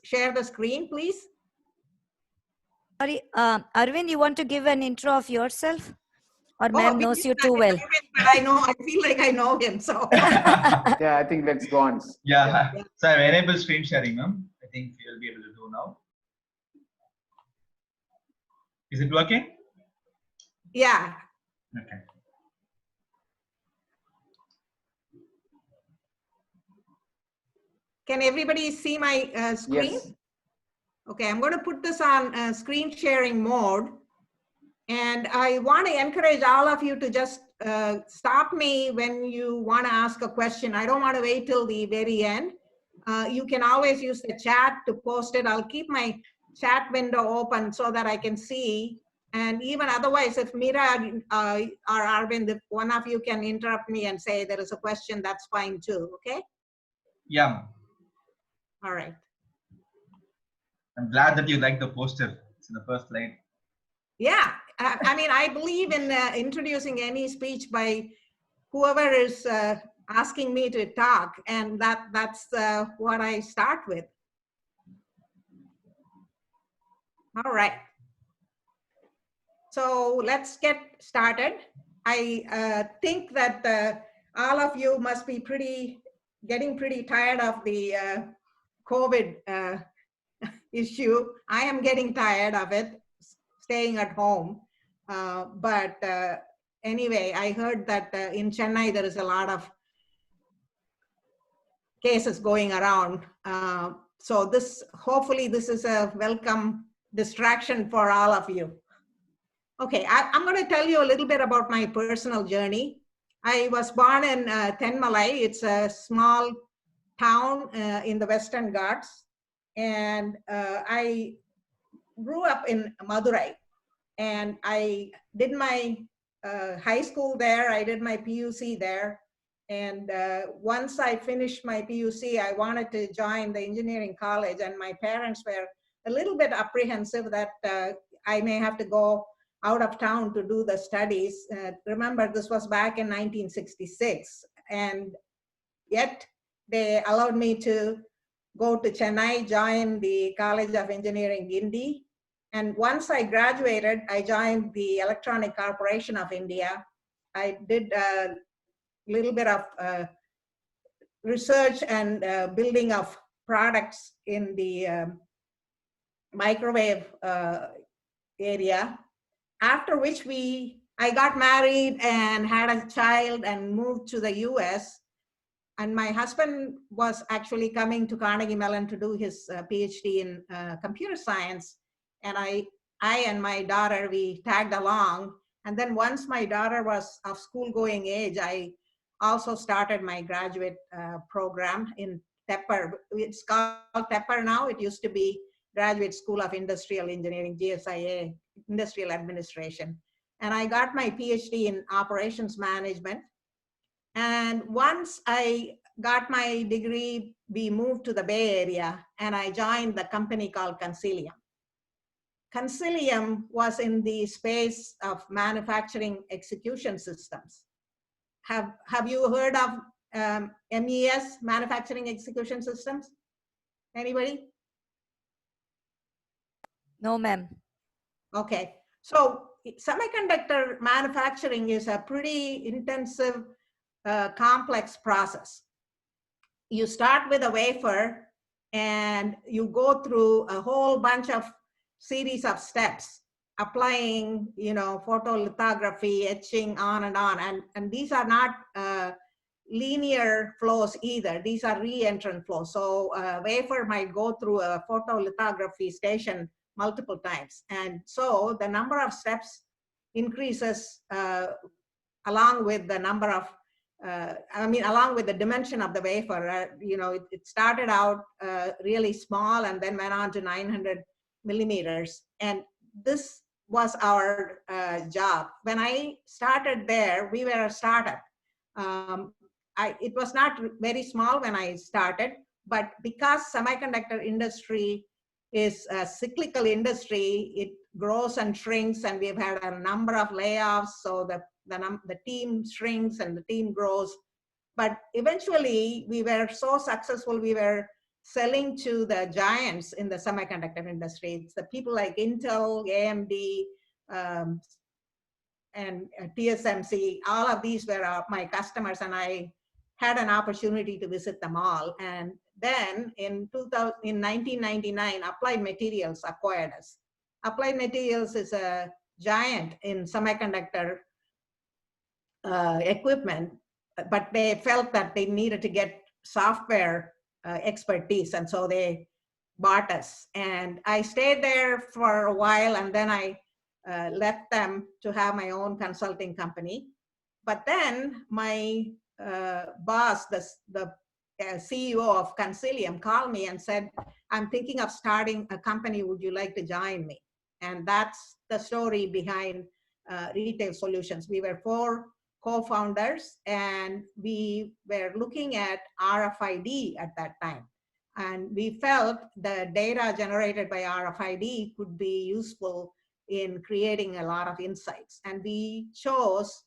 share the screen, please? Sorry, Arvind, you want to give an intro of yourself? Or Oh, ma'am knows you too well? But I feel like I know him, so. Yeah, I think let's go on. Yeah. So I've enabled screen sharing, ma'am. I think you'll be able to do now. Is it working? Yeah. Okay. Can everybody see my screen? Yes. Okay, I'm going to put this on screen sharing mode. And I want to encourage all of you to just stop me when you want to ask a question. I don't want to wait till the very end. You can always use the chat to post it. I'll keep my chat window open so that I can see. And even otherwise, if Mira or Arvind, if one of you can interrupt me and say there is a question, that's fine too, okay? Yeah. All right. I'm glad that you like the poster. It's in the first slide. Yeah, I mean, I believe in introducing any speech by whoever is asking me to talk, and that's what I start with. All right. So let's get started. I think that all of you must be getting pretty tired of the COVID issue. I am getting tired of it, staying at home. But anyway, I heard that in Chennai, there is a lot of cases going around. So hopefully this is a welcome distraction for all of you. Okay, I'm going to tell you a little bit about my personal journey. I was born in Tenmalai. It's a small town in the Western Ghats. And I grew up in Madurai. And I did my high school there. I did my PUC there. And once I finished my PUC, I wanted to join the engineering college. And my parents were a little bit apprehensive that I may have to go out of town to do the studies. Remember, this was back in 1966. And yet they allowed me to go to Chennai, join the College of Engineering, Guindy. And once I graduated, I joined the Electronic Corporation of India. I did a little bit of research and building of products in the microwave area. After which I got married and had a child and moved to the US. And my husband was actually coming to Carnegie Mellon to do his PhD in computer science. And I and my daughter, we tagged along. And then once my daughter was of school-going age, I also started my graduate program in Tepper. It's called Tepper now. It used to be Graduate School of Industrial Engineering, GSIA, Industrial Administration. And I got my PhD in operations management. And once I got my degree, we moved to the Bay Area and I joined the company called Consilium. Consilium was in the space of manufacturing execution systems. Have you heard of MES, manufacturing execution systems? Anybody? No, ma'am. Okay, so semiconductor manufacturing is a pretty intensive, complex process. You start with a wafer and you go through a whole bunch of series of steps, applying, photolithography, etching, on and on. And these are not linear flows either. These are re-entrant flows. So a wafer might go through a photolithography station multiple times. And so the number of steps increases along with the number of, along with the dimension of the wafer. It started out really small and then went on to 900 millimeters. And this was our job. When I started there, we were a startup. It was not very small when I started, but because semiconductor industry is a cyclical industry, it grows and shrinks, and we've had a number of layoffs, so the team shrinks and the team grows. But eventually we were so successful, we were selling to the giants in the semiconductor industry. It's the people like Intel, AMD, and TSMC. All of these were my customers, and I had an opportunity to visit them all. And then in 1999, Applied Materials acquired us. Applied Materials is a giant in semiconductor equipment, but they felt that they needed to get software expertise, and so they bought us. And I stayed there for a while, and then I left them to have my own consulting company. But then my boss, the CEO of Consilium, called me and said, I'm thinking of starting a company. Would you like to join me? And that's the story behind Retail Solutions. We were 4 co-founders, and we were looking at RFID at that time. And we felt the data generated by RFID could be useful in creating a lot of insights. And we chose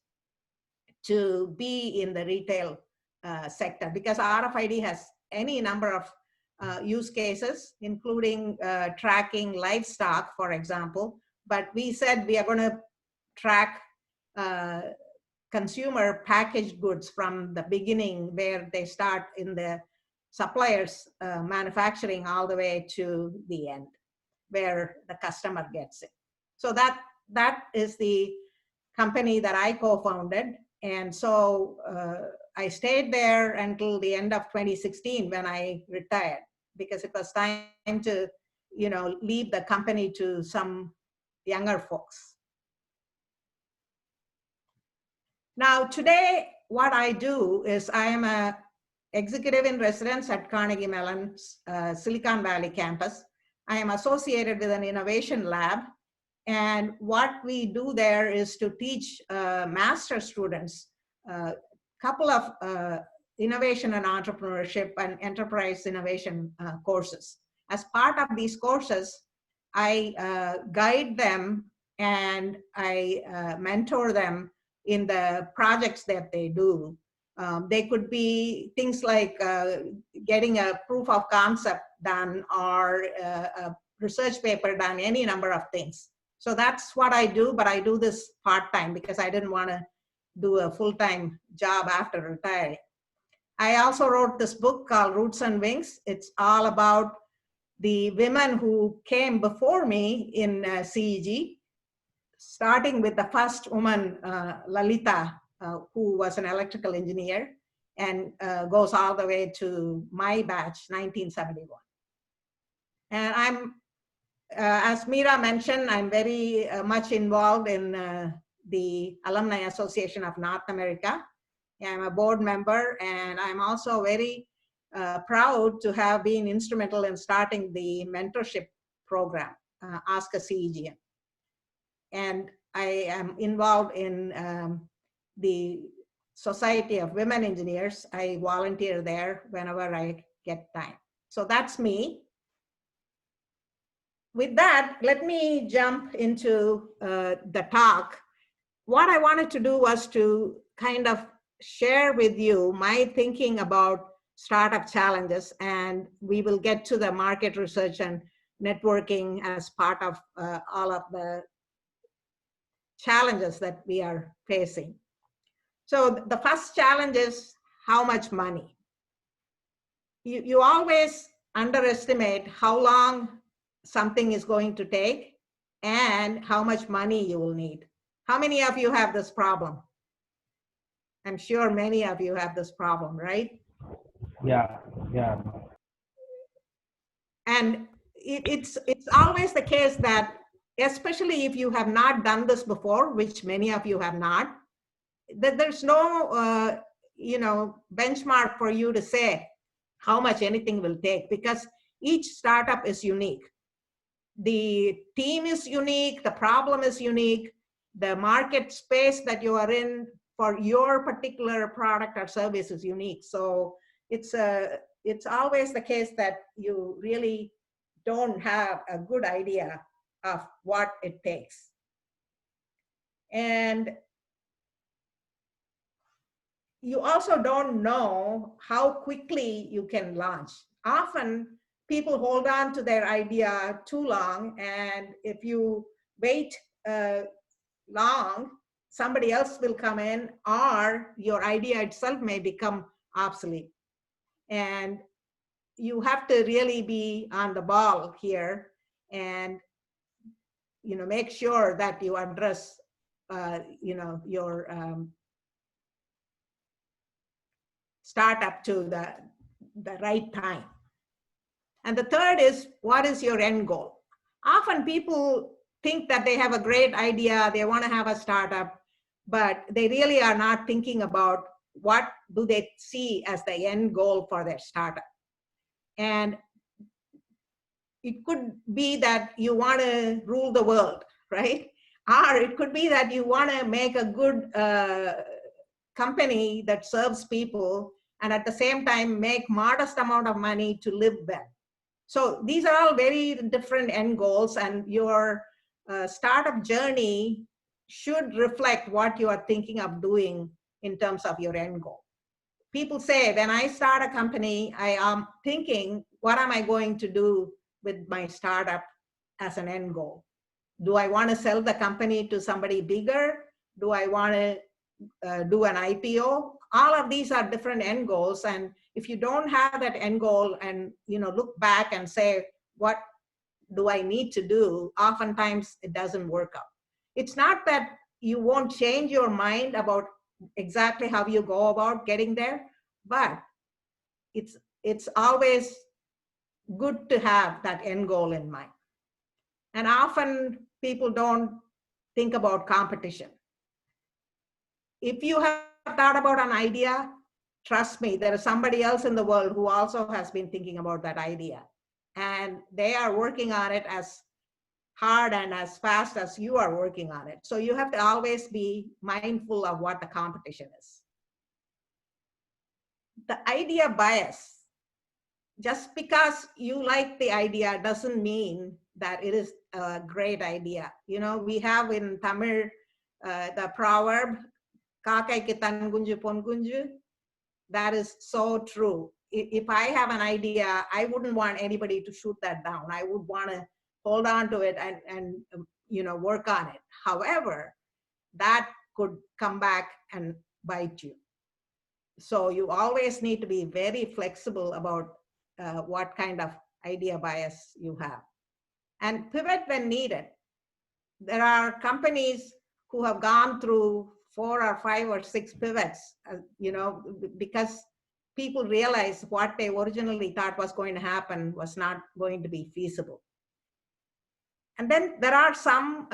to be in the retail sector because RFID has any number of use cases, including tracking livestock, for example. But we said we are going to track consumer packaged goods from the beginning, where they start in the suppliers manufacturing, all the way to the end, where the customer gets it. So that is the company that I co-founded. And so I stayed there until the end of 2016 when I retired, because it was time to, leave the company to some younger folks. Now today, what I do is I am a executive in residence at Carnegie Mellon's Silicon Valley campus. I am associated with an innovation lab. And what we do there is to teach master students a couple of innovation and entrepreneurship and enterprise innovation courses. As part of these courses, I guide them and I mentor them in the projects that they do. They could be things like getting a proof of concept done, or a research paper done, any number of things. So that's what I do, but I do this part-time because I didn't want to do a full-time job after retiring. I also wrote this book called Roots and Wings. It's all about the women who came before me in CEG, starting with the first woman, Lalita, who was an electrical engineer, and goes all the way to my batch, 1971. And I'm, as Meera mentioned, I'm very much involved in the Alumni Association of North America. I'm a board member, and I'm also very proud to have been instrumental in starting the mentorship program, Ask a CEGM. And I am involved in the Society of Women Engineers. I volunteer there whenever I get time. So that's me. With that, let me jump into the talk. What I wanted to do was to kind of share with you my thinking about startup challenges, and we will get to the market research and networking as part of all of the challenges that we are facing. So the first challenge is how much money. You always underestimate how long something is going to take and how much money you will need. How many of you have this problem? I'm sure many of you have this problem, right? Yeah. And it's always the case that, especially if you have not done this before, which many of you have not, that there's no benchmark for you to say how much anything will take, because each startup is unique. The team is unique, the problem is unique, the market space that you are in for your particular product or service is unique. So it's always the case that you really don't have a good idea of what it takes. And you also don't know how quickly you can launch. often people hold on to their idea too long, and if you wait long, somebody else will come in, or your idea itself may become obsolete. And you have to really be on the ball here and make sure that you address your startup to the right time. And the third is, what is your end goal? Often people think that they have a great idea, they want to have a startup, but they really are not thinking about what do they see as the end goal for their startup. And it could be that you want to rule the world, right? Or it could be that you want to make a good company that serves people, and at the same time make modest amount of money to live well. So these are all very different end goals, and your startup journey should reflect what you are thinking of doing in terms of your end goal. People say, when I start a company, I am thinking, what am I going to do with my startup as an end goal? Do I want to sell the company to somebody bigger? Do I want to do an IPO? All of these are different end goals. And if you don't have that end goal and look back and say, what do I need to do? Oftentimes it doesn't work out. It's not that you won't change your mind about exactly how you go about getting there, but it's always good to have that end goal in mind. And often people don't think about competition. If you have thought about an idea, trust me, there is somebody else in the world who also has been thinking about that idea. And they are working on it as hard and as fast as you are working on it. So you have to always be mindful of what the competition is. The idea bias. Just because you like the idea doesn't mean that it is a great idea. We have in Tamil the proverb, "Kakai ki tangunju pongunju." That is so true. If I have an idea, I wouldn't want anybody to shoot that down. I would want to hold on to it and work on it. However, that could come back and bite you. So you always need to be very flexible about what kind of idea bias you have. And pivot when needed. There are companies who have gone through 4 or 5 or 6 pivots, because people realize what they originally thought was going to happen was not going to be feasible. And then there are some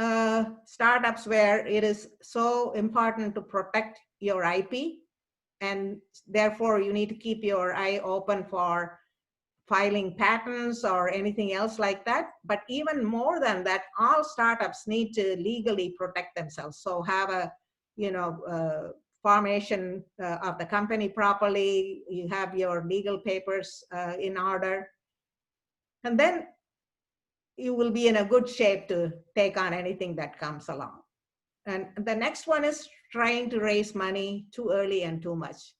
startups where it is so important to protect your IP, and therefore you need to keep your eye open for filing patents or anything else like that. But even more than that, all startups need to legally protect themselves. So have a formation of the company properly, you have your legal papers in order, and then you will be in a good shape to take on anything that comes along. And the next one is trying to raise money too early and too much.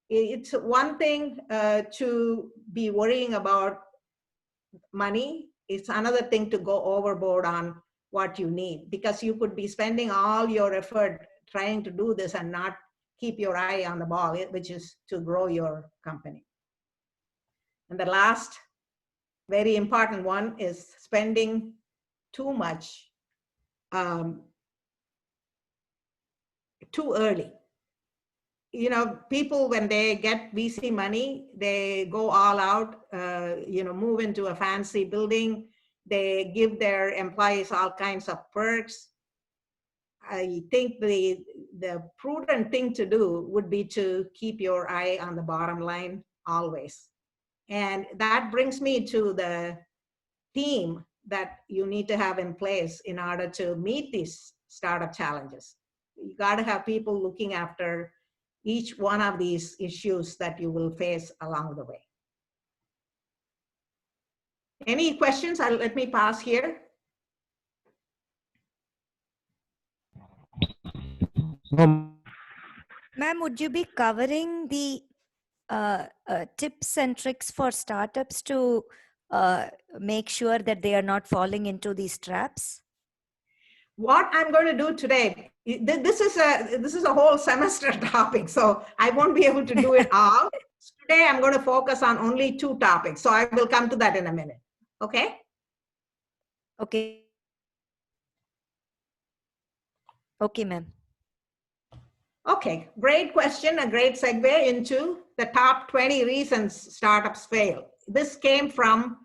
It's one thing to be worrying about money. It's another thing to go overboard on what you need, because you could be spending all your effort trying to do this and not keep your eye on the ball, which is to grow your company. And the last very important one is spending too much too early. People, when they get VC money, they go all out, move into a fancy building. They give their employees all kinds of perks. I think the prudent thing to do would be to keep your eye on the bottom line always. And that brings me to the team that you need to have in place in order to meet these startup challenges. You got to have people looking after each one of these issues that you will face along the way. Any questions? Let me pause here. Ma'am, would you be covering the tips and tricks for startups to make sure that they are not falling into these traps? What I'm going to do today, this is a whole semester topic, so I won't be able to do it all. Today, I'm going to focus on only 2 topics, so I will come to that in a minute. Okay? Okay. Okay, ma'am. Okay, great question, a great segue into the top 20 reasons startups fail. This came from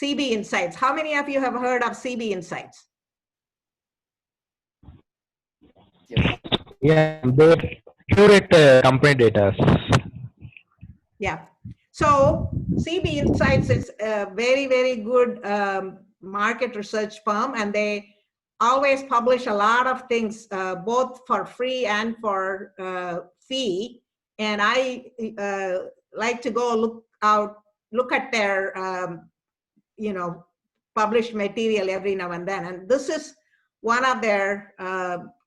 CB Insights. How many of you have heard of CB Insights? Yes. Yeah, they curate company data. Yeah. So CB Insights is a very, very good market research firm, and they always publish a lot of things, both for free and for fee. And I like to go look at their, published material every now and then. And this is one of their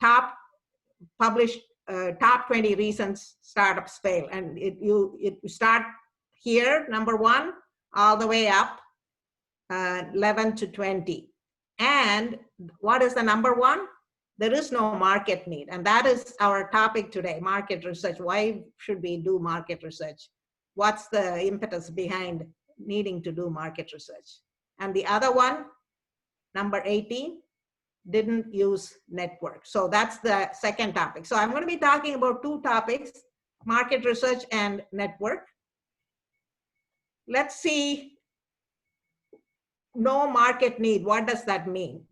top published top 20 reasons startups fail. And you start here, number 1, all the way up, 11 to 20. And what is the number 1? There is no market need. And that is our topic today, market research. Why should we do market research? What's the impetus behind needing to do market research? And the other one, number 18, didn't use network. So that's the second topic. So I'm going to be talking about 2 topics, market research and network. Let's see, no market need. What does that mean?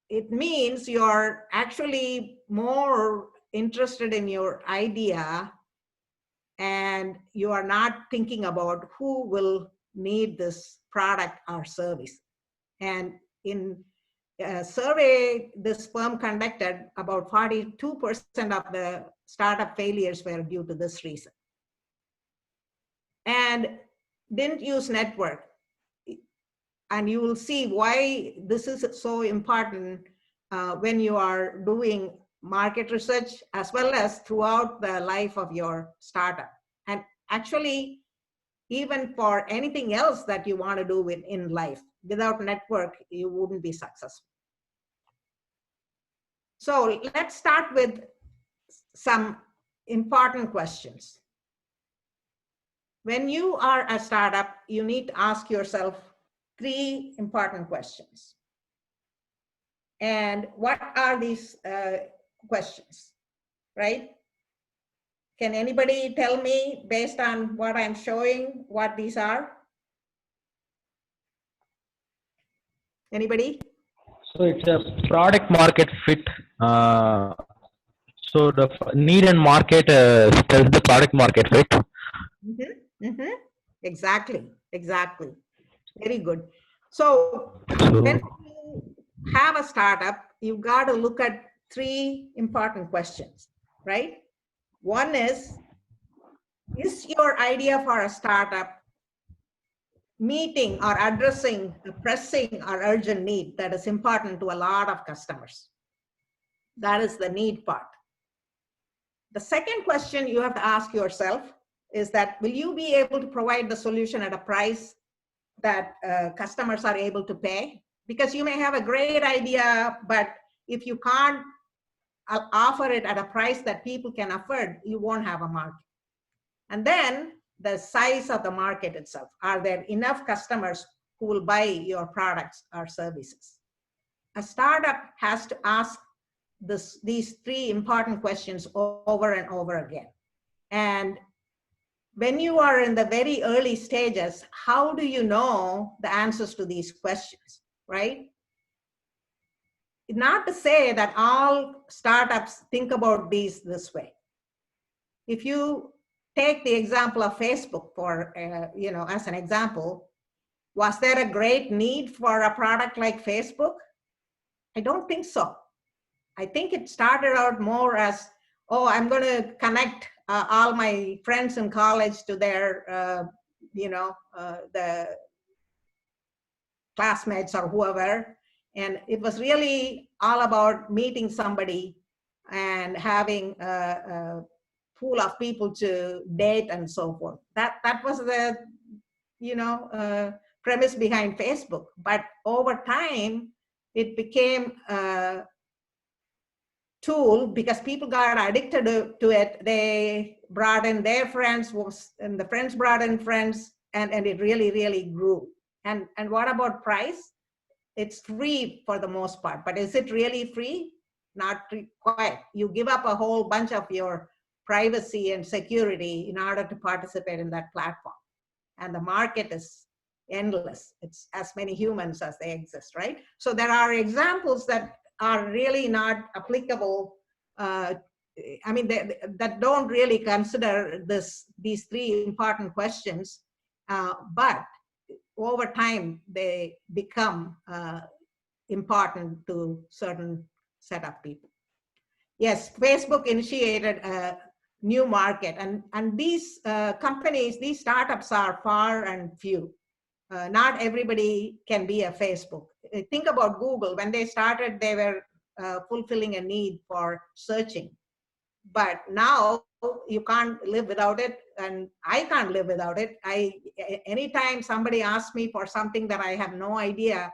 It means you're actually more interested in your idea and you are not thinking about who will need this product or service. And in a survey this firm conducted, about 42% of the startup failures were due to this reason. And didn't use network. And you will see why this is so important when you are doing market research, as well as throughout the life of your startup. And actually, even for anything else that you want to do in life, without network, you wouldn't be successful. So let's start with some important questions. When you are a startup, you need to ask yourself 3 important questions. And what are these questions, right? Can anybody tell me, based on what I'm showing, what these are? Anybody? So it's a product market fit. So the need and market tells the product market fit. Exactly. Very good. So when you have a startup, you've got to look at 3 important questions, right? One is your idea for a startup meeting or addressing a pressing or urgent need that is important to a lot of customers? That is the need part. The second question you have to ask yourself is that, will you be able to provide the solution at a price that customers are able to pay? Because you may have a great idea, but if you can't offer it at a price that people can afford, you won't have a market. And then the size of the market itself. Are there enough customers who will buy your products or services? A startup has to ask these 3 important questions over and over again. And when you are in the very early stages, how do you know the answers to these questions, right? Not to say that all startups think about these this way. If you take the example of Facebook for, as an example, was there a great need for a product like Facebook? I don't think so. I think it started out more as, oh, I'm going to connect all my friends in college to their, the classmates or whoever. And it was really all about meeting somebody and having pool of people to date and so forth. That was the, premise behind Facebook. But over time, it became a tool because people got addicted to it. They brought in their friends, and the friends brought in friends, and it really, really grew. And what about price? It's free for the most part, but is it really free? Not quite. You give up a whole bunch of your privacy and security in order to participate in that platform. And the market is endless. It's as many humans as they exist, right? So there are examples that are really not applicable. That don't really consider these three important questions, but over time they become important to certain set of people. Yes, Facebook initiated a new market, and these companies, these startups are far and few. Not everybody can be a Facebook. Think about Google. When they started, they were fulfilling a need for searching. But now you can't live without it, and I can't live without it. Anytime somebody asks me for something that I have no idea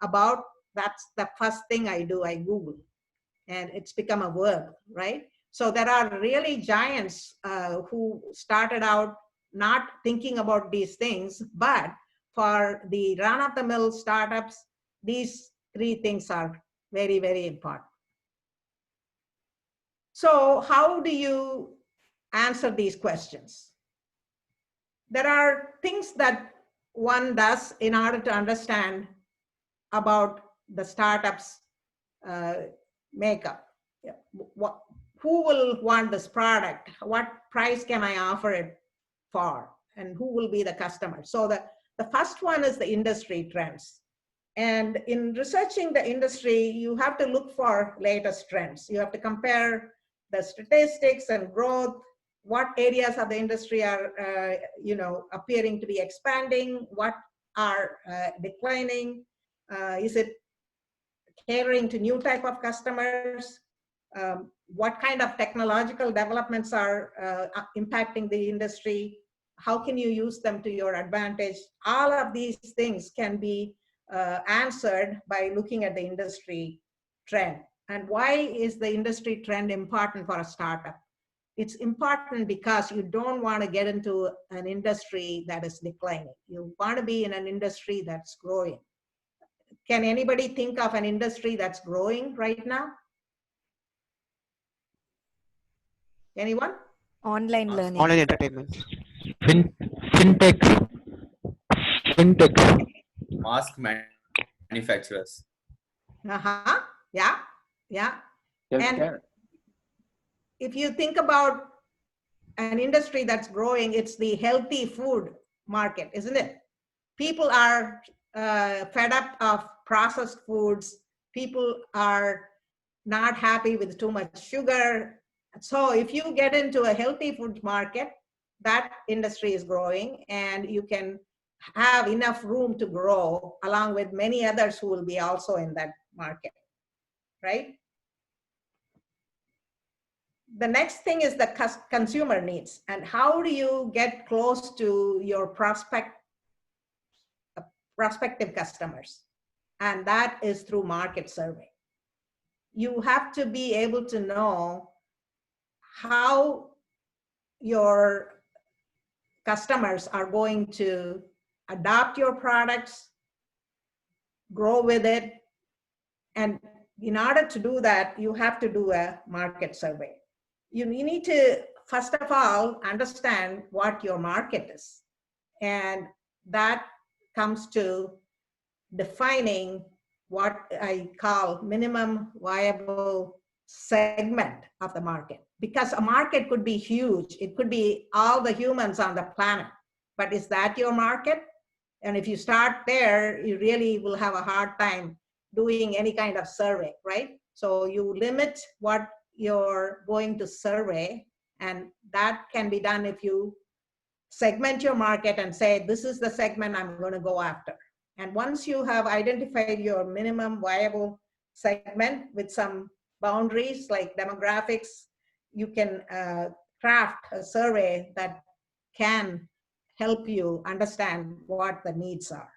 about, that's the first thing I do, I Google. And it's become a verb, right? So there are really giants who started out not thinking about these things, but for the run-of-the-mill startups, these three things are very, very important. So how do you answer these questions? There are things that one does in order to understand about the startup's makeup. Who will want this product? What price can I offer it for? And who will be the customer? So the first one is the industry trends. And in researching the industry, you have to look for latest trends. You have to compare the statistics and growth, what areas of the industry are appearing to be expanding, what are declining, is it catering to new type of customers, what kind of technological developments are impacting the industry, how can you use them to your advantage. All of these things can be answered by looking at the industry trend. And why is the industry trend important for a startup? It's important because you don't want to get into an industry that is declining. You want to be in an industry that's growing. Can anybody think of an industry that's growing right now? Anyone? Online learning. Online entertainment. Fintech. Fintech. Mask manufacturers. Uh-huh. Yeah. And Healthcare. if you think about an industry that's growing, it's the healthy food market, isn't it? People are fed up of processed foods. People are not happy with too much sugar. So if you get into a healthy food market, that industry is growing, and you can have enough room to grow along with many others who will be also in that market, right? The next thing is the consumer needs, and how do you get close to your prospective customers? And that is through market survey. You have to be able to know how your customers are going to adopt your products, grow with it. And in order to do that, you have to do a market survey. You need to, first of all, understand what your market is. And that comes to defining what I call minimum viable segment of the market. Because a market could be huge. It could be all the humans on the planet. But is that your market? And if you start there, you really will have a hard time doing any kind of survey, right? So you limit what you're going to survey, and that can be done if you segment your market and say, this is the segment I'm going to go after. And once you have identified your minimum viable segment with some boundaries like demographics, you can craft a survey that can help you understand what the needs are.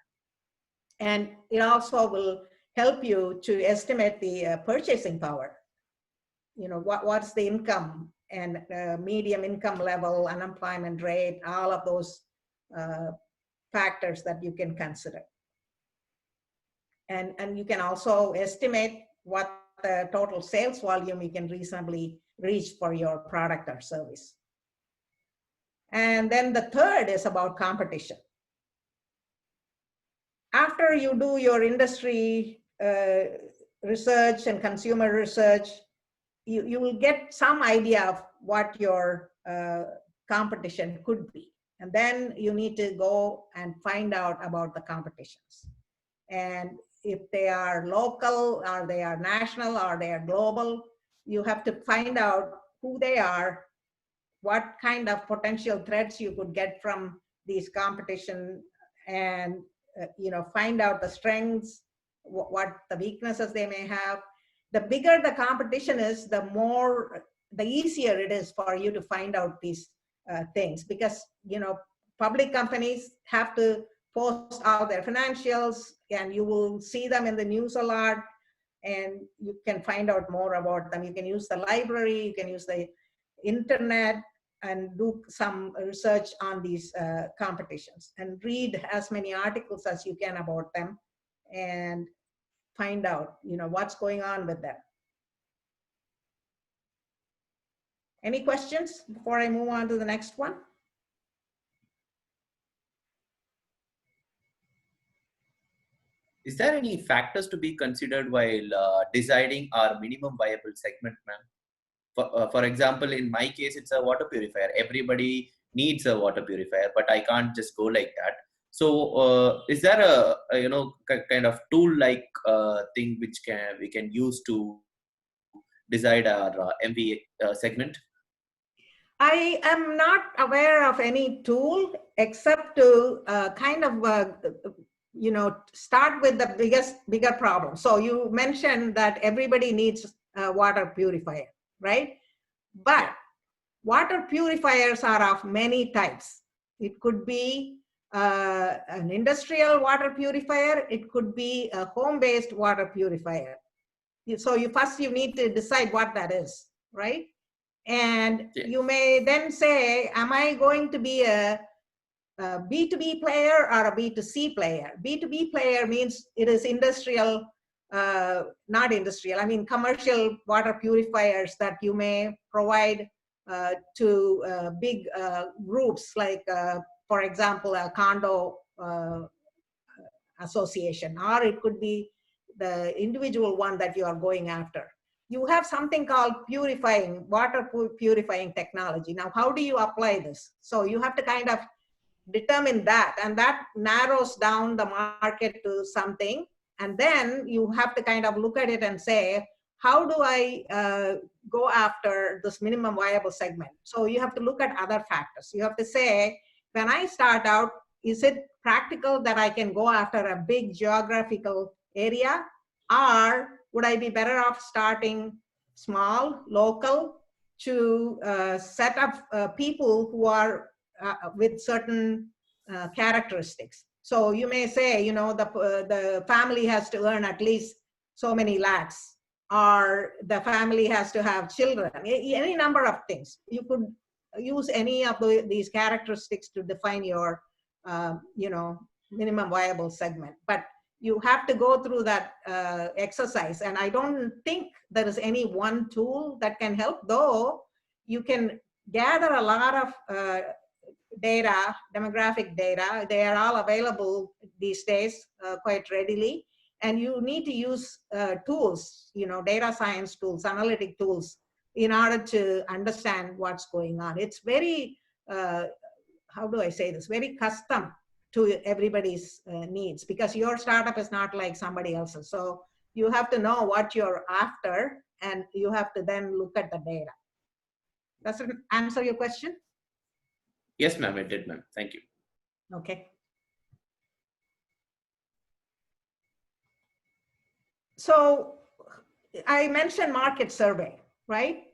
And it also will help you to estimate the purchasing power. You know, what's the income and medium income level, unemployment rate, all of those factors that you can consider. And you can also estimate what the total sales volume you can reasonably reach for your product or service. And then the third is about competition. After you do your industry research and consumer research, you will get some idea of what your competition could be. And then you need to go and find out about the competitions. And if they are local, or they are national, or they are global, you have to find out who they are, what kind of potential threats you could get from these competition, and you know, find out the strengths, what the weaknesses they may have. The bigger the competition is, the easier it is for you to find out these things, because you know, public companies have to post all their financials, and you will see them in the news a lot, and you can find out more about them. You can use the library, you can use the internet, and do some research on these competitions, and read as many articles as you can about them, and find out, you know, what's going on with them. Any questions before I move on to the next one? Is there any factors to be considered while deciding our minimum viable segment, ma'am? For example, in my case, it's a water purifier. Everybody needs a water purifier, but I can't just go like that. So, is there a you know, kind of tool-like thing which we can use to decide our MV segment? I am not aware of any tool except to kind of you know, start with the bigger problem. So you mentioned that everybody needs a water purifier, right? But water purifiers are of many types. It could be an industrial water purifier. It could be a home-based water purifier. So you need to decide what that is, right? And Yes. you may then say, am I going to be a B2B player or a B2C player? B2B player means it is industrial, not industrial, I mean commercial water purifiers that you may provide to big groups, like, for example, a condo association, or it could be the individual one that you are going after. You have something called water purifying technology. Now, how do you apply this? So you have to kind of determine that, and that narrows down the market to something. And then you have to kind of look at it and say, how do I go after this minimum viable segment? So you have to look at other factors. You have to say, when I start out, is it practical that I can go after a big geographical area? Or would I be better off starting small, local, to set up people who are with certain characteristics? So you may say, you know, the family has to earn at least so many lakhs, or the family has to have children, any number of things. You could use any of these characteristics to define your, you know, minimum viable segment. But you have to go through that exercise. And I don't think there is any one tool that can help, though you can gather a lot of data, demographic data. They are all available these days quite readily. And you need to use tools, you know, data science tools, analytic tools, in order to understand what's going on. It's very, how do I say this, very custom to everybody's needs, because your startup is not like somebody else's. So you have to know what you're after, and you have to then look at the data. Does it answer your question? Yes, ma'am, it did, ma'am. Thank you. Okay. So I mentioned market survey, right?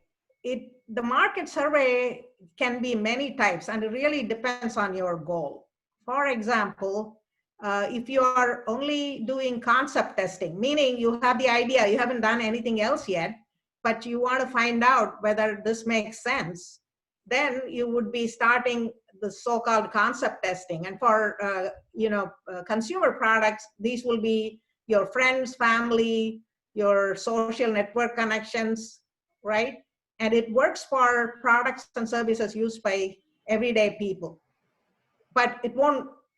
the market survey can be many types, and it really depends on your goal. For example, if you are only doing concept testing, meaning you have the idea, you haven't done anything else yet, but you want to find out whether this makes sense, then you would be starting the so-called concept testing. And for consumer products, these will be your friends, family, your social network connections, right? And it works for products and services used by everyday people. But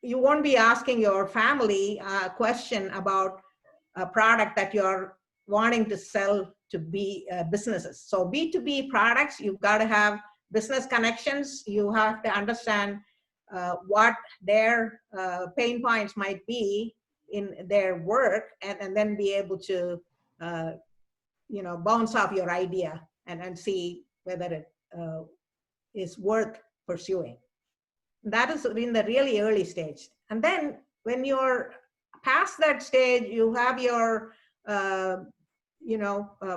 you won't be asking your family a question about a product that you're wanting to sell to businesses. So B2B products, you've got to have business connections. You have to understand what their pain points might be in their work, and then be able to bounce off your idea and see whether it is worth pursuing. That is in the really early stage. And then when you're past that stage, you have your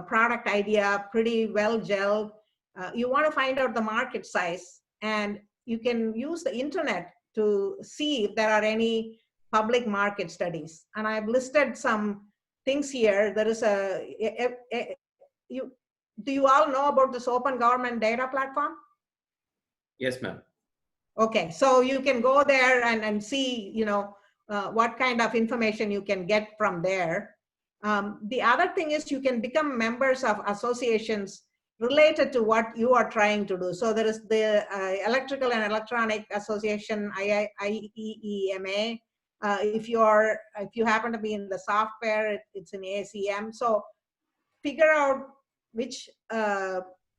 product idea pretty well gelled. You want to find out the market size, and you can use the internet to see if there are any public market studies. And I've listed some things here. There is do you all know about this open government data platform? Yes, ma'am. Okay, so you can go there and see, what kind of information you can get from there. The other thing is you can become members of associations related to what you are trying to do. So there is the Electrical and Electronic Association, IEEMA. If you happen to be in the software, it's in ACM. So figure out which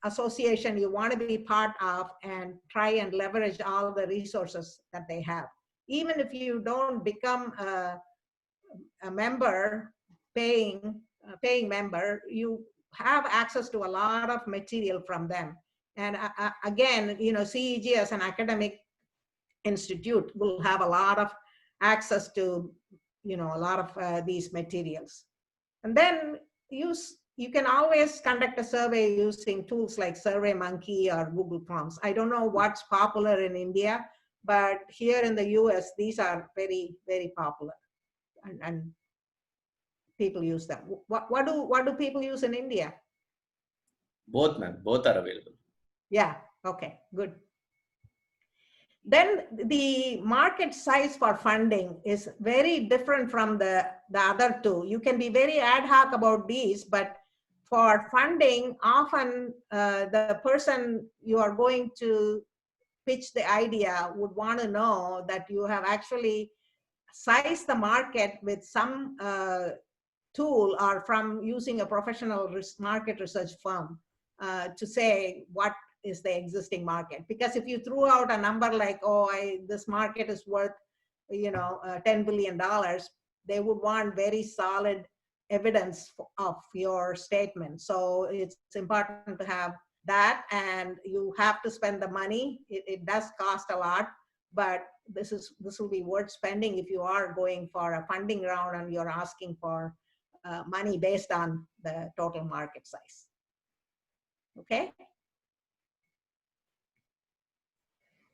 association you want to be part of and try and leverage all the resources that they have. Even if you don't become a member, paying member, you have access to a lot of material from them. And again, CEG as an academic institute will have a lot of access to a lot of these materials. And then you can always conduct a survey using tools like SurveyMonkey or Google Forms. I don't know what's popular in India, but here in the US, these are very, very popular, and people use them. What do people use in India? Both, ma'am. Both are available. Yeah, okay, good. Then the market size for funding is very different from the other two. You can be very ad hoc about these, but for funding, often the person you are going to pitch the idea would want to know that you have actually sized the market with some tool or from using a professional market research firm to say what is the existing market. Because if you threw out a number like, this market is worth, $10 billion, they would want very solid evidence of your statement. So it's important to have that, and you have to spend the money. It does cost a lot, but this will be worth spending if you are going for a funding round and you're asking for money based on the total market size. Okay.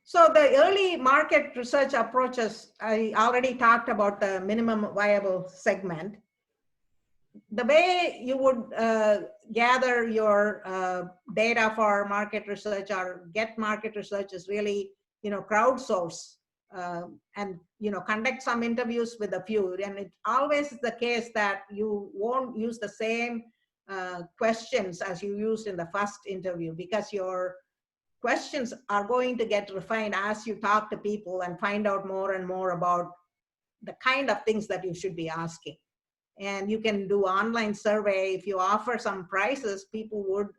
So the early market research approaches, I already talked about the minimum viable segment. The way you would gather your data for market research or get market research is really, crowdsource and, conduct some interviews with a few. And it always is the case that you won't use the same questions as you used in the first interview, because your questions are going to get refined as you talk to people and find out more and more about the kind of things that you should be asking. And you can do online survey. If you offer some prizes, people would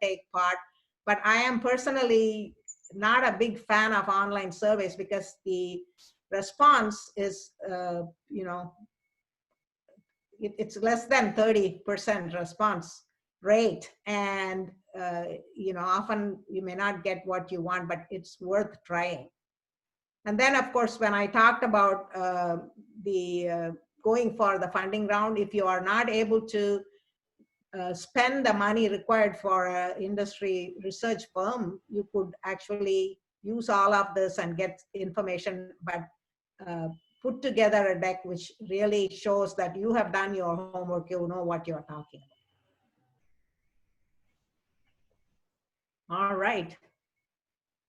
take part. But I am personally not a big fan of online surveys because the response is, it's less than 30% response rate. And, often you may not get what you want, but it's worth trying. And then, of course, when I talked about going for the funding round, if you are not able to spend the money required for an industry research firm, you could actually use all of this and get information, but put together a deck which really shows that you have done your homework, you know what you're talking about. All right.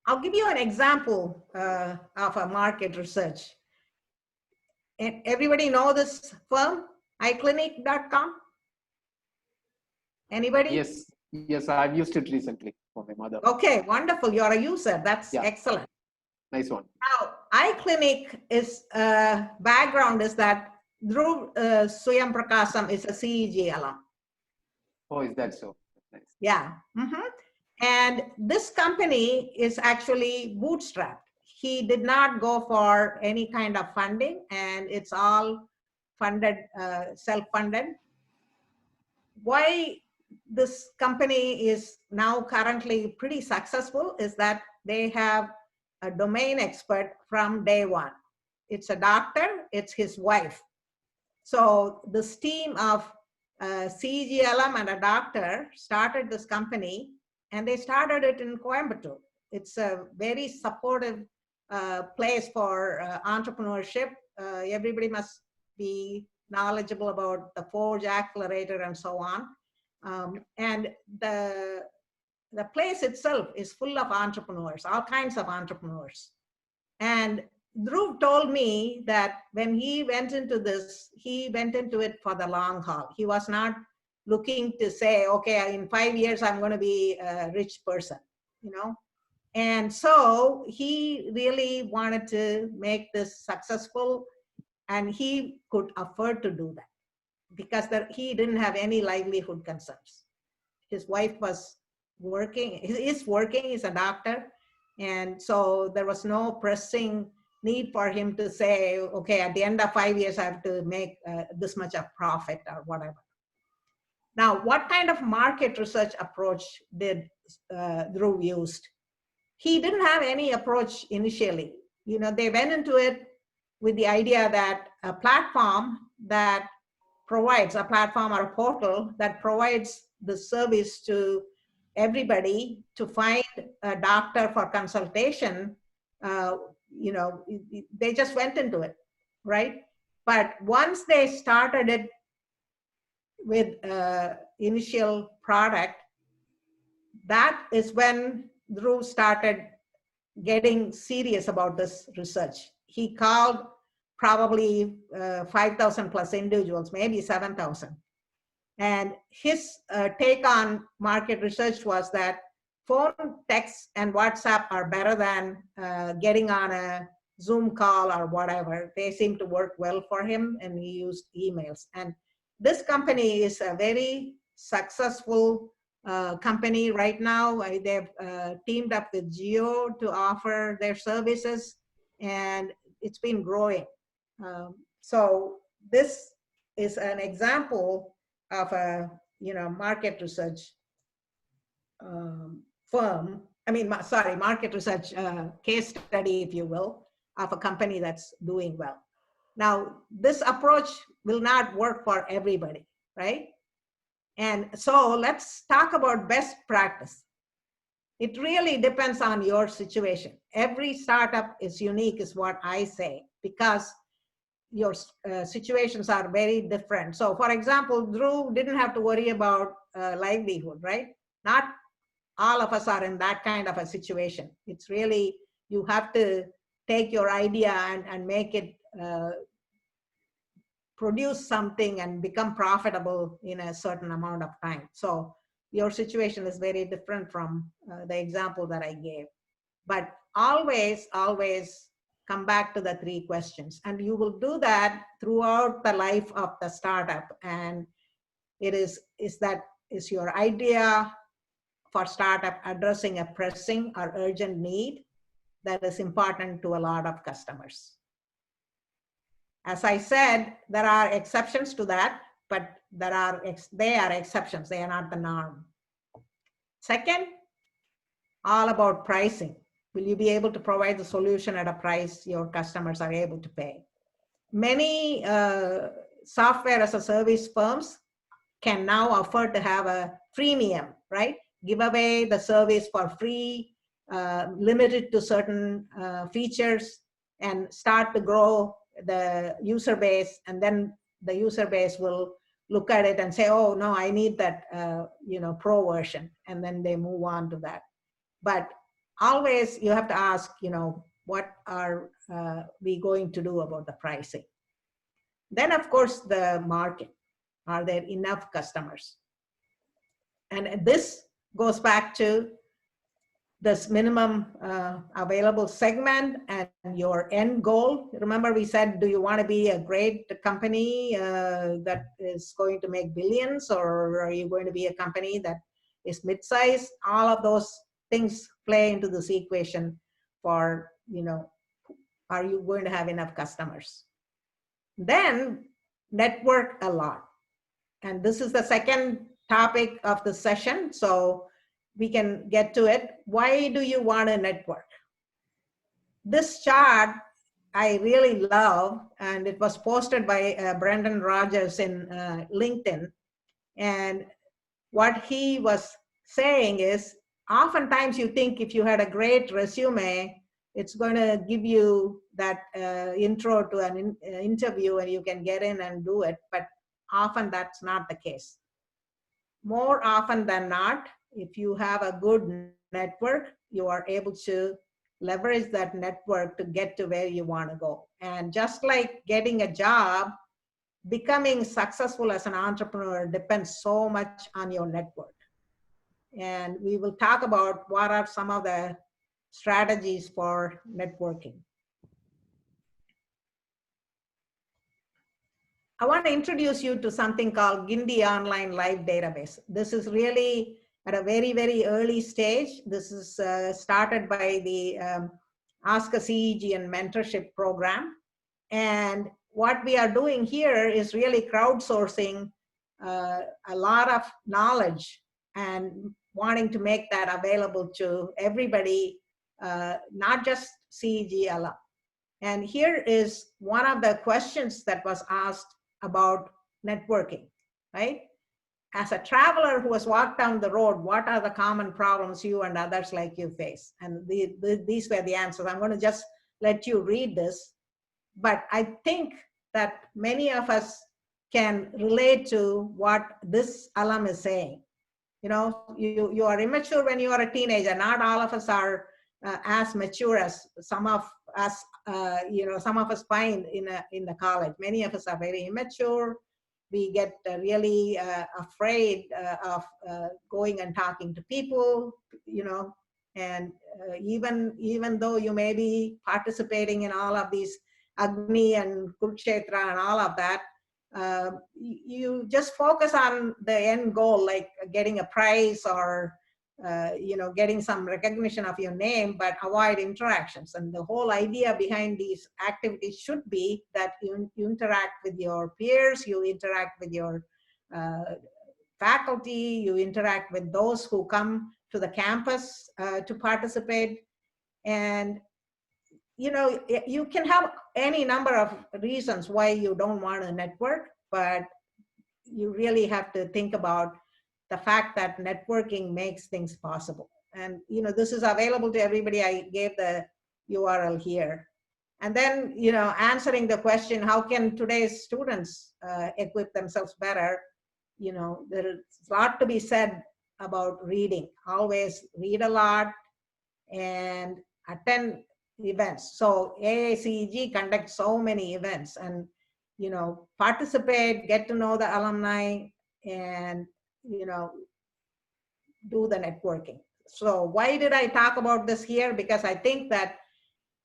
I'll give you an example of a market research. And everybody know this firm, iClinic.com? Anybody? Yes, yes, I've used it recently for my mother. Okay, wonderful. You're a user. That's excellent. Nice one. Now, iClinic is background is that Dhruv Suyam Prakasam is a CEG alum. Oh, is that so? Nice. Yeah. And this company is actually bootstrapped. He did not go for any kind of funding, and it's all funded, self-funded. Why this company is now currently pretty successful is that they have a domain expert from day one. It's a doctor, it's his wife. So this team of CEG alum and a doctor started this company, and they started it in Coimbatore. It's a very supportive place for entrepreneurship. Everybody must be knowledgeable about the Forge Accelerator and so on. And the place itself is full of entrepreneurs, all kinds of entrepreneurs. And Dhruv told me that when he went into this, he went into it for the long haul. He was not looking to say, okay, in 5 years, I'm going to be a rich person, you know? And so he really wanted to make this successful, and he could afford to do that because he didn't have any livelihood concerns. His wife was working, is working, he's a doctor. And so there was no pressing need for him to say, okay, at the end of 5 years, I have to make this much of profit or whatever. Now, what kind of market research approach did Dhruv used? He didn't have any approach initially. You know, they went into it with the idea that a platform that provides a platform or a portal that provides the service to everybody to find a doctor for consultation, you know, they just went into it, right? But once they started it with initial product, that is when Dhruv started getting serious about this research. He called probably 5,000 plus individuals, maybe 7,000. And his take on market research was that phone, text, and WhatsApp are better than getting on a Zoom call or whatever. They seem to work well for him, and he used emails. And this company is a very successful company right now. They've teamed up with Geo to offer their services, and it's been growing. So this is an example of a market research firm. I mean, sorry, market research case study, if you will, of a company that's doing well. Now, this approach will not work for everybody, right? And so let's talk about best practice. It really depends on your situation. Every startup is unique, is what I say, because your situations are very different. So for example, Dhruv didn't have to worry about livelihood, right? Not all of us are in that kind of a situation. It's really, you have to take your idea and make it produce something and become profitable in a certain amount of time. So your situation is very different from the example that I gave. But always, always come back to the 3 questions. And you will do that throughout the life of the startup. And it is your idea for startup addressing a pressing or urgent need that is important to a lot of customers. As I said, there are exceptions to that, but they are exceptions. They are not the norm. Second, all about pricing. Will you be able to provide the solution at a price your customers are able to pay? Many software as a service firms can now afford to have a freemium, right? Give away the service for free, limit it to certain features, and start to grow the user base. And then the user base will look at it and say, oh, no, I need that pro version. And then they move on to that. But always you have to ask, what are we going to do about the pricing? Then, of course, the market. Are there enough customers? And this goes back to this minimum available segment and your end goal. Remember we said, do you want to be a great company that is going to make billions, or are you going to be a company that is mid-sized? All of those things play into this equation for, are you going to have enough customers? Then network a lot. And this is the second topic of the session, so we can get to it. Why do you want a network? This chart I really love, and it was posted by Brendan Rogers in LinkedIn. And what he was saying is, oftentimes you think if you had a great resume, it's going to give you that intro to an interview and you can get in and do it. But often that's not the case. More often than not, if you have a good network, you are able to leverage that network to get to where you want to go. And just like getting a job, becoming successful as an entrepreneur depends so much on your network. And we will talk about what are some of the strategies for networking. I want to introduce you to something called Gindi Online Live Database. This is really at a very, very early stage. This is started by the Ask a CEG and Mentorship Program. And what we are doing here is really crowdsourcing a lot of knowledge and wanting to make that available to everybody, not just CEG alum. And here is one of the questions that was asked about networking, right? As a traveler who has walked down the road, what are the common problems you and others like you face? And these were the answers. I'm going to just let you read this. But I think that many of us can relate to what this alum is saying. You are immature when you are a teenager. Not all of us are as mature as some of us, some of us find in the college. Many of us are very immature. We get really afraid of going and talking to people, and even though you may be participating in all of these Agni and Kurukshetra and all of that, you just focus on the end goal, like getting a prize or getting some recognition of your name, but avoid interactions. And the whole idea behind these activities should be that you interact with your peers, you interact with your faculty, you interact with those who come to the campus to participate. And you can have any number of reasons why you don't want to network, but you really have to think about the fact that networking makes things possible. And this is available to everybody. I gave the URL here. And then answering the question, how can today's students equip themselves better? There's a lot to be said about reading. Always read a lot and attend events. So AACEG conducts so many events, and participate, get to know the alumni, and do the networking. So why did I talk about this here? Because I think that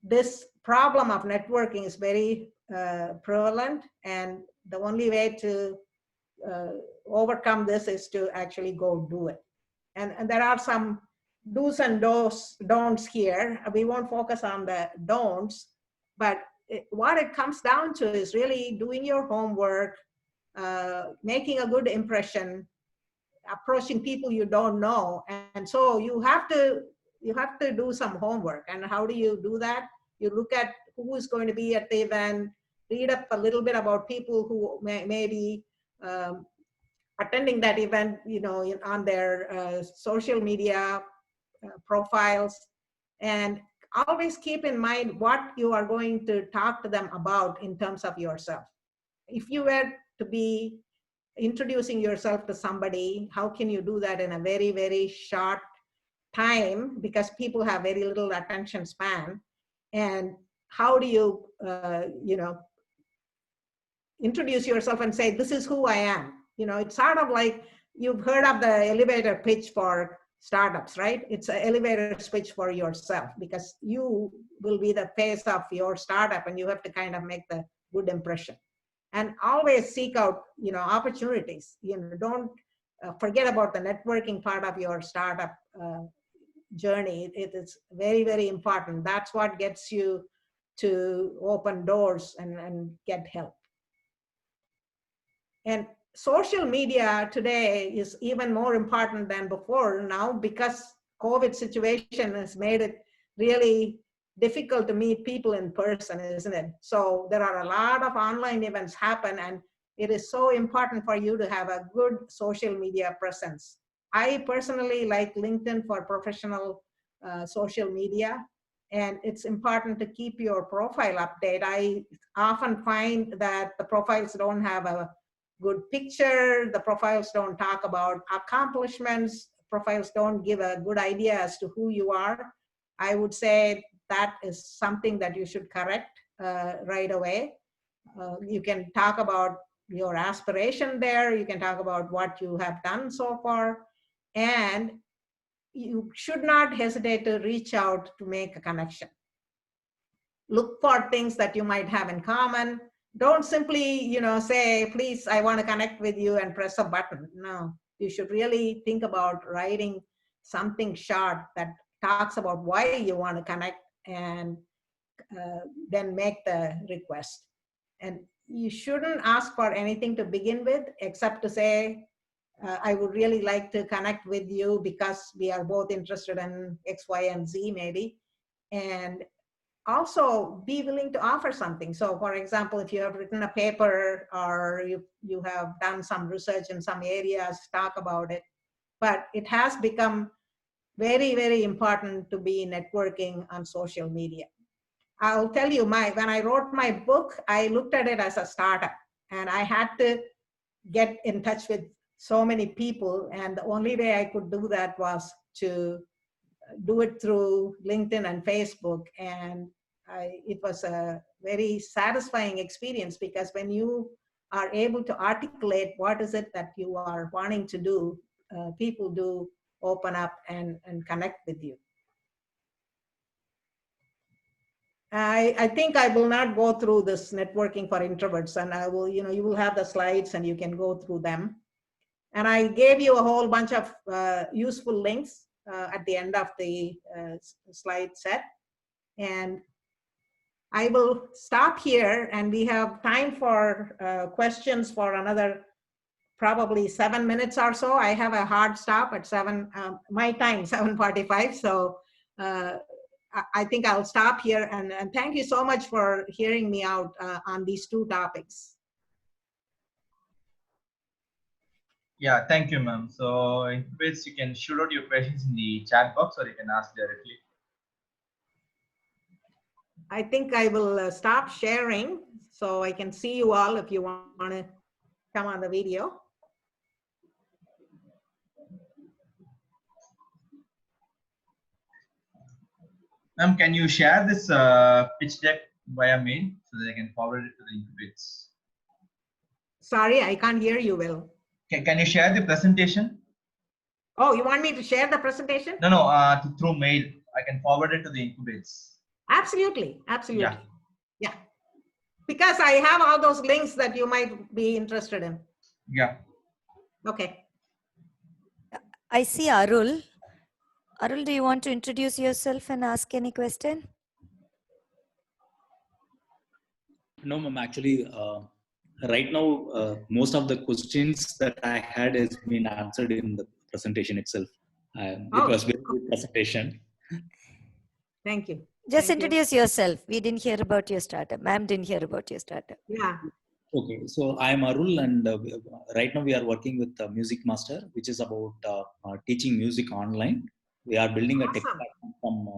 this problem of networking is very prevalent, and the only way to overcome this is to actually go do it. And there are some do's and don'ts here. We won't focus on the don'ts, but what it comes down to is really doing your homework, making a good impression, approaching people you don't know. And so you have to do some homework. And how do you do that? You look at who is going to be at the event, read up a little bit about people who may be attending that event, on their social media profiles. And always keep in mind what you are going to talk to them about in terms of yourself. If you were to be introducing yourself to somebody, how can you do that in a very, very short time? Because people have very little attention span. And how do you, introduce yourself and say, this is who I am? It's sort of like, you've heard of the elevator pitch for startups, right? It's an elevator pitch for yourself, because you will be the face of your startup and you have to kind of make the good impression. And always seek out, opportunities. Don't forget about the networking part of your startup journey. It is very, very important. That's what gets you to open doors and get help. And social media today is even more important than before now, because COVID situation has made it really difficult to meet people in person, isn't it? So there are a lot of online events happen, and it is so important for you to have a good social media presence. I personally like LinkedIn for professional social media, and it's important to keep your profile update. I often find that the profiles don't have a good picture, the profiles don't talk about accomplishments, profiles don't give a good idea as to who you are. I would say that is something that you should correct right away. You can talk about your aspiration there, you can talk about what you have done so far, and you should not hesitate to reach out to make a connection. Look for things that you might have in common. Don't simply, say, please, I want to connect with you, and press a button. No, you should really think about writing something short that talks about why you want to connect, and then make the request. And you shouldn't ask for anything to begin with, except to say, I would really like to connect with you because we are both interested in X, Y, and Z maybe. And also be willing to offer something. So for example, if you have written a paper or you have done some research in some areas, talk about it. But it has become very, very important to be networking on social media. I'll tell you, when I wrote my book, I looked at it as a startup, and I had to get in touch with so many people. And the only way I could do that was to do it through LinkedIn and Facebook. And it was a very satisfying experience, because when you are able to articulate what is it that you are wanting to do, people do open up and connect with you. I think I will not go through this networking for introverts, and I will, you will have the slides and you can go through them. And I gave you a whole bunch of useful links at the end of the slide set. And I will stop here, and we have time for questions for another probably 7 minutes or so. I have a hard stop at 7, my time, 7:45. So I think I'll stop here, and thank you so much for hearing me out on these two topics. Yeah, thank you, ma'am. So in case you can shoot out your questions in the chat box, or you can ask directly. I think I will stop sharing so I can see you all if you want to come on the video. Ma'am, can you share this pitch deck via mail so that I can forward it to the incubates? Sorry, I can't hear you well. Can you share the presentation? Oh, you want me to share the presentation? No, through mail. I can forward it to the incubates. Absolutely, absolutely. Yeah. Because I have all those links that you might be interested in. Yeah. Okay. I see Arul. Arul, do you want to introduce yourself and ask any question? No, ma'am. Actually, right now, most of the questions that I had has been answered in the presentation itself. It was very good presentation. Thank you. Just Thank you. introduce yourself. We didn't hear about your startup. Ma'am didn't hear about your startup. Yeah. Okay, so I am Arul, and right now we are working with Music Master, which is about teaching music online. We are building a tech Awesome. platform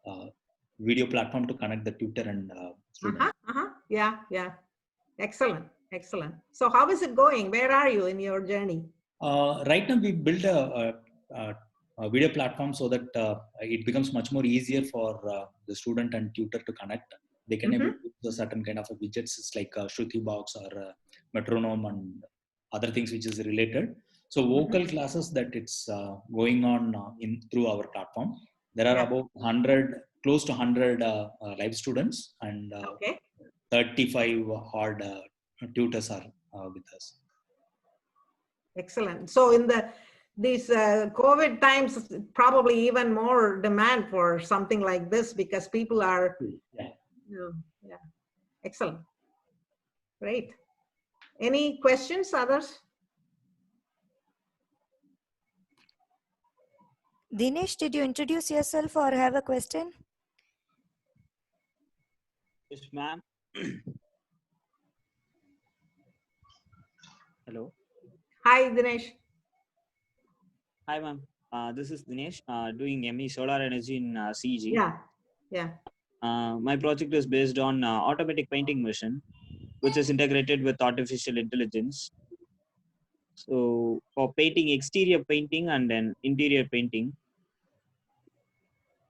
from video platform to connect the tutor and student. Yeah, yeah. Excellent, excellent. So how is it going? Where are you in your journey? Right now, we build a video platform so that it becomes much more easier for the student and tutor to connect. They can able to use a certain kind of a widgets, it's like a Shruti box or a metronome and other things which is related. So vocal classes that it's going on in through our platform. There are about 100, close to 100 live students, and Okay. 35 hard tutors are with us. Excellent. So in these COVID times, probably even more demand for something like this because people are, yeah. Excellent. Great. Any questions, others? Dinesh, did you introduce yourself or have a question? Yes, ma'am. Hello. Hi, Dinesh. Hi, ma'am. This is Dinesh, doing ME Solar Energy in CG. Yeah, yeah. My project is based on automatic painting machine, which is integrated with artificial intelligence. So for painting, exterior painting and then interior painting.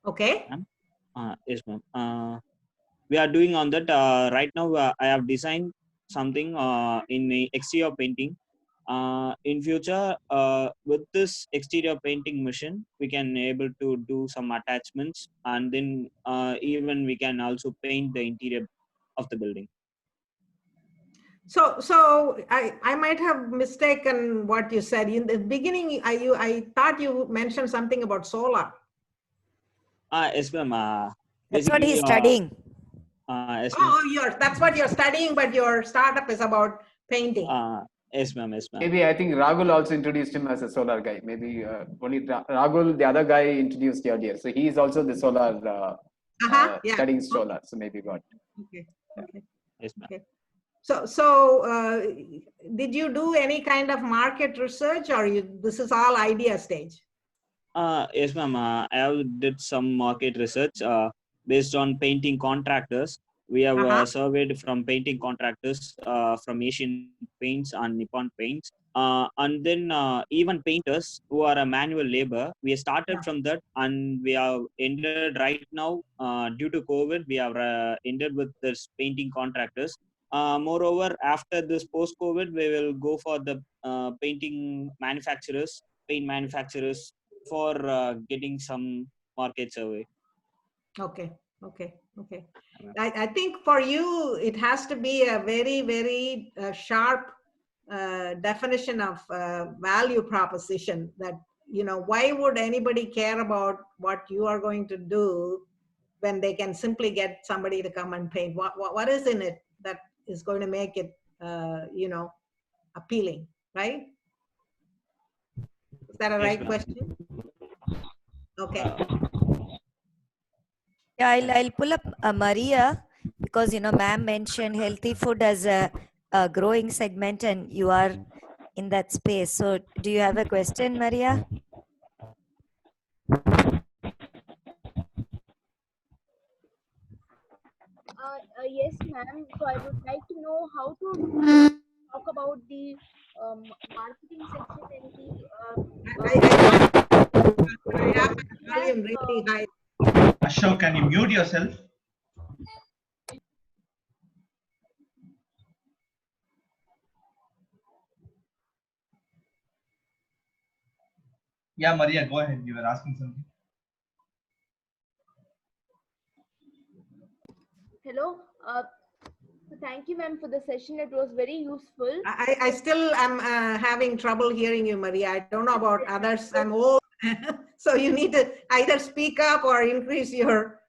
Okay. Yes, ma'am. We are doing on that. Right now, I have designed something in the exterior painting. In future, with this exterior painting machine, we can able to do some attachments, and then even we can also paint the interior of the building. So I might have mistaken what you said in the beginning. I thought you mentioned something about solar. Yes, ma'am. That's what he's studying. Yes, ma'am. That's what you're studying, but your startup is about painting. Yes, ma'am. Yes, ma'am. Maybe I think Rahul also introduced him as a solar guy. Maybe only Rahul, the other guy, introduced earlier. So he is also the solar, Yeah. studying solar. So maybe got. Okay. Okay. Yes, ma'am. Okay. So did you do any kind of market research, or this is all idea stage? Yes, ma'am. I have did some market research based on painting contractors. We have surveyed from painting contractors from Asian Paints and Nippon Paints. And then even painters who are a manual labor. We started from that, and we have ended right now due to COVID. We have ended with this painting contractors. Moreover, after this post-COVID, we will go for the painting manufacturers, paint manufacturers, for getting some market survey. Okay. I think for you, it has to be a very, very sharp definition of value proposition that, why would anybody care about what you are going to do when they can simply get somebody to come and paint? What is in it that is going to make it, appealing, right? Is that a right question? Okay. Yeah, I'll pull up Maria because ma'am mentioned healthy food as a growing segment, and you are in that space. So, do you have a question, Maria? Yes, ma'am. So I would like to know how to talk about the marketing section in I have my volume really high. Ashok, can you mute yourself? Yeah, Maria, go ahead. You were asking something. Hello. So thank you, ma'am, for the session. It was very useful. I still am having trouble hearing you, Maria. I don't know about others. I'm old. So you need to either speak up or increase your...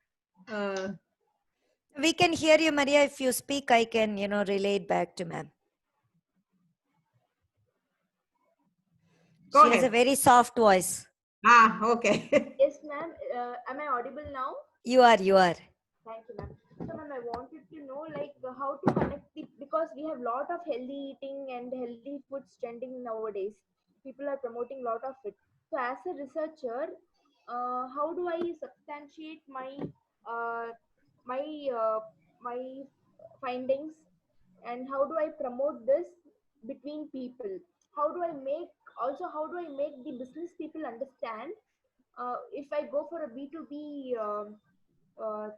We can hear you, Maria. If you speak, I can, relay it back to ma'am. She has a very soft voice. Okay. Yes, ma'am. Am I audible now? You are. Thank you, ma'am. So ma'am, I wanted to know like how to connect the, because we have lot of healthy eating and healthy foods trending nowadays. People are promoting lot of it. So as a researcher, how do I substantiate uh, my uh, my findings, and how do I promote this between people? How do I make, also how do I make the business people understand, if I go for a B2B uh,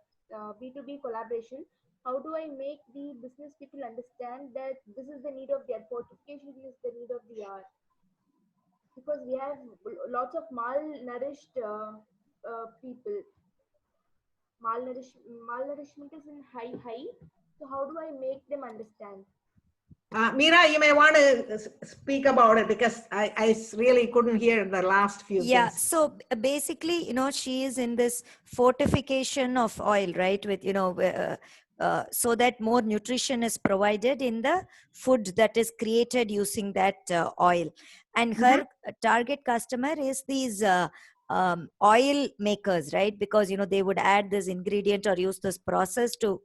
B2B collaboration, how do I make the business people understand that this is the need of the fortification, this is the need of the hour? Because we have lots of malnourished people. Malnourishment is in high. So how do I make them understand? Meera, you may want to speak about it because I really couldn't hear the last few Yeah, things. so basically, she is in this fortification of oil, right? With, so that more nutrition is provided in the food that is created using that oil. And her target customer is these oil makers, right? Because, they would add this ingredient or use this process to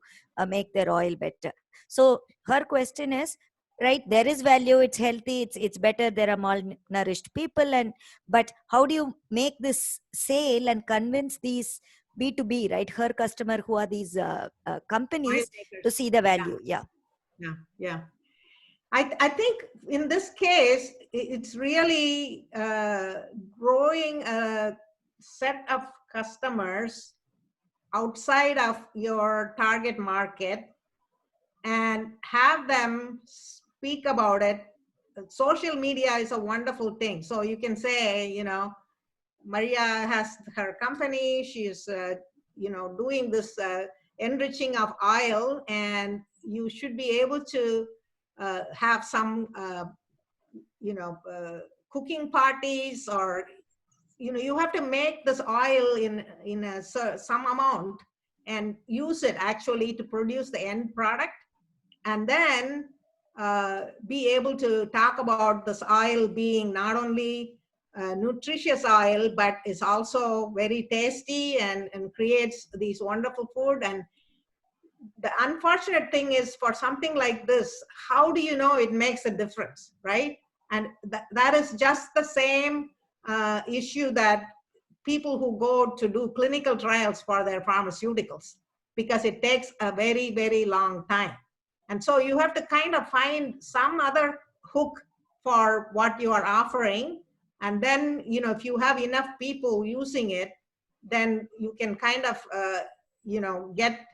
make their oil better. So her question is, right, there is value, it's healthy, it's better, there are malnourished people, and but how do you make this sale and convince these B2B, right, her customer, who are these companies, to see the value? Yeah. I think in this case, it's really growing a set of customers outside of your target market and have them speak about it. Social media is a wonderful thing. So you can say, Maria has her company, she's, doing this enriching of oil, and you should be able to have some, cooking parties, or, you have to make this oil in some amount and use it actually to produce the end product, and then be able to talk about this oil being not only nutritious oil, but is also very tasty and creates these wonderful food. And the unfortunate thing is, for something like this, how do you know it makes a difference, right? And that is just the same issue that people who go to do clinical trials for their pharmaceuticals, because it takes a very, very long time. And so you have to kind of find some other hook for what you are offering. And then, if you have enough people using it, then you can kind of, get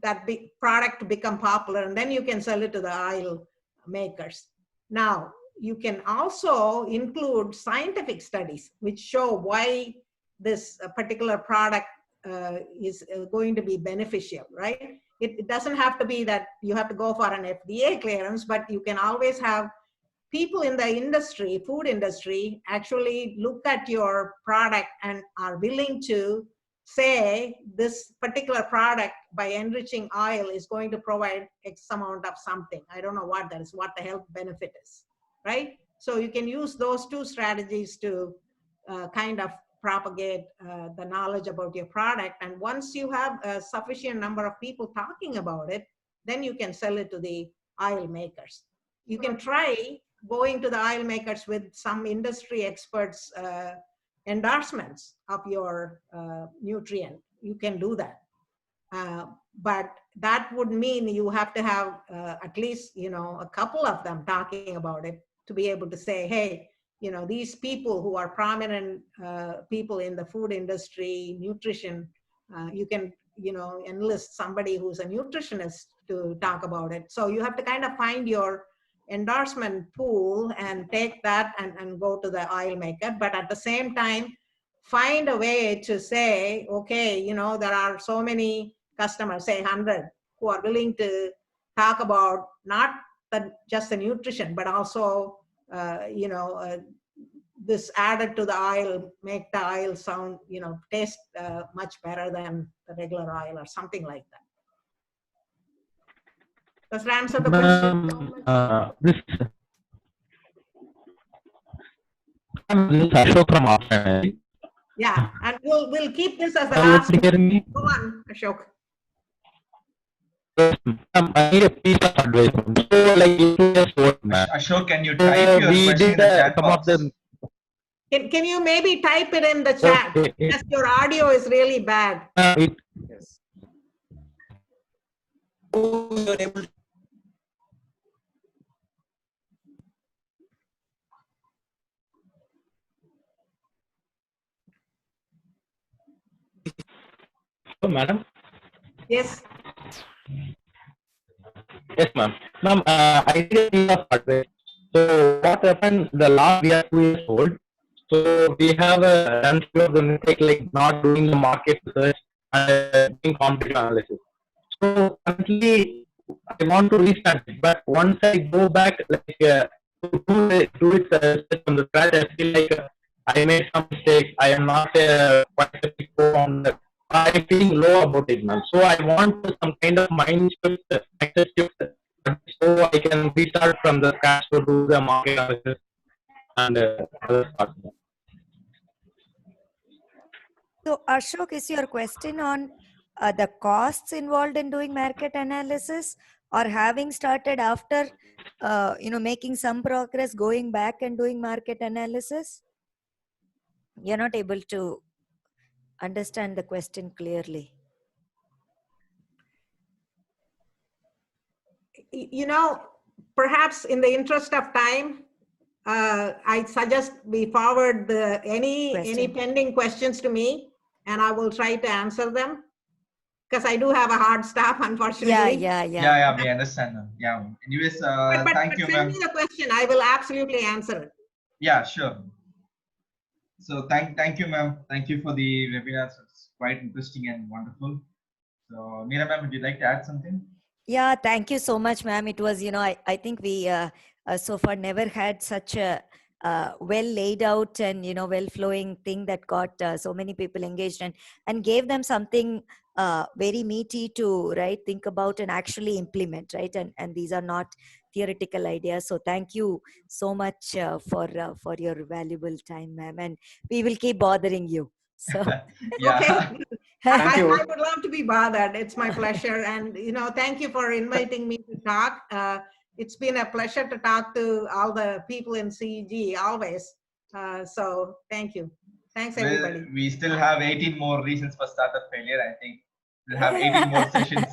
that big product to become popular, and then you can sell it to the oil makers. Now, you can also include scientific studies which show why this particular product is going to be beneficial, right? It doesn't have to be that you have to go for an FDA clearance, but you can always have people in the industry, food industry, actually look at your product and are willing to say this particular product, by enriching oil, is going to provide X amount of something. I don't know what that is, what the health benefit is, right? So you can use those two strategies to kind of propagate the knowledge about your product. And once you have a sufficient number of people talking about it, then you can sell it to the oil makers. You can try going to the oil makers with some industry experts endorsements of your nutrient. You can do that. But that would mean you have to have at least, a couple of them talking about it to be able to say, hey, these people who are prominent people in the food industry, nutrition, you can, enlist somebody who's a nutritionist to talk about it. So you have to kind of find your endorsement pool and take that and go to the oil maker. But at the same time, find a way to say, okay, there are so many customers, say 100, who are willing to talk about not just the nutrition, but also, this added to the oil, make the oil sound, taste much better than the regular oil or something like that. Does that answer the question? This is Ashok from offline. Yeah, and we'll keep this as the last. Go on, Ashok. I need a piece of advice. So, like 8 years old, man. Ashok, can you type your We question did in the chat some of box? the. Can you maybe type it in the chat? Okay. Because your audio is really bad. Yes. So you are able to Madam. Yes. Yes, ma'am. Ma'am, I did a piece of advice. So what happened? The last we are 2 years old. So we have done few of the mistake like not doing the market research and doing competitive analysis. So currently, I want to restart it, but once I go back, like do it from the scratch, I feel like I made some mistakes. I am not quite a big pro on that. I'm feeling low about it, man. So I want some kind of mind shift, mindset shift, so I can restart from the scratch to do the market analysis and other stuff. So, Ashok, is your question on the costs involved in doing market analysis, or having started after, making some progress, going back and doing market analysis? You're not able to understand the question clearly. You know, perhaps in the interest of time, I suggest we forward any Question. pending questions to me, and I will try to answer them. Because I do have a hard stop, unfortunately. Yeah, we understand. Yeah. Anyways, But thank you, send ma'am. me the question. I will absolutely answer it. Yeah, sure. So thank you, ma'am. Thank you for the webinar. It's quite interesting and wonderful. So, Meera ma'am, would you like to add something? Yeah, thank you so much, ma'am. It was, I think we so far never had such a well laid out and, well flowing thing that got so many people engaged and gave them something very meaty to, right, think about and actually implement, right? And these are not theoretical ideas. So thank you so much for your valuable time, ma'am. And we will keep bothering you. So Yeah. Okay. Thank you. I would love to be bothered. It's my pleasure. And, thank you for inviting me to talk. It's been a pleasure to talk to all the people in CEG always. So thank you. Thanks, Well, everybody. we still have 18 more reasons for startup failure. I think we'll have 18 more sessions.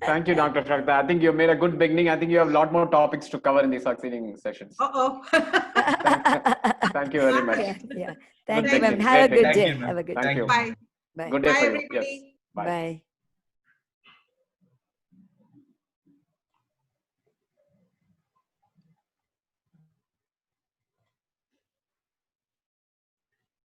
Thank you, Dr. Shantha. I think you made a good beginning. I think you have a lot more topics to cover in the succeeding sessions. Uh-oh. Thank you very much. Yeah. Good Thank you, ma'am. beginning. Have a Great good Thank day. you, ma'am. Have a good Thank day. you. Bye. Bye. Good day Bye, for you. everybody. Yes. Bye. Bye.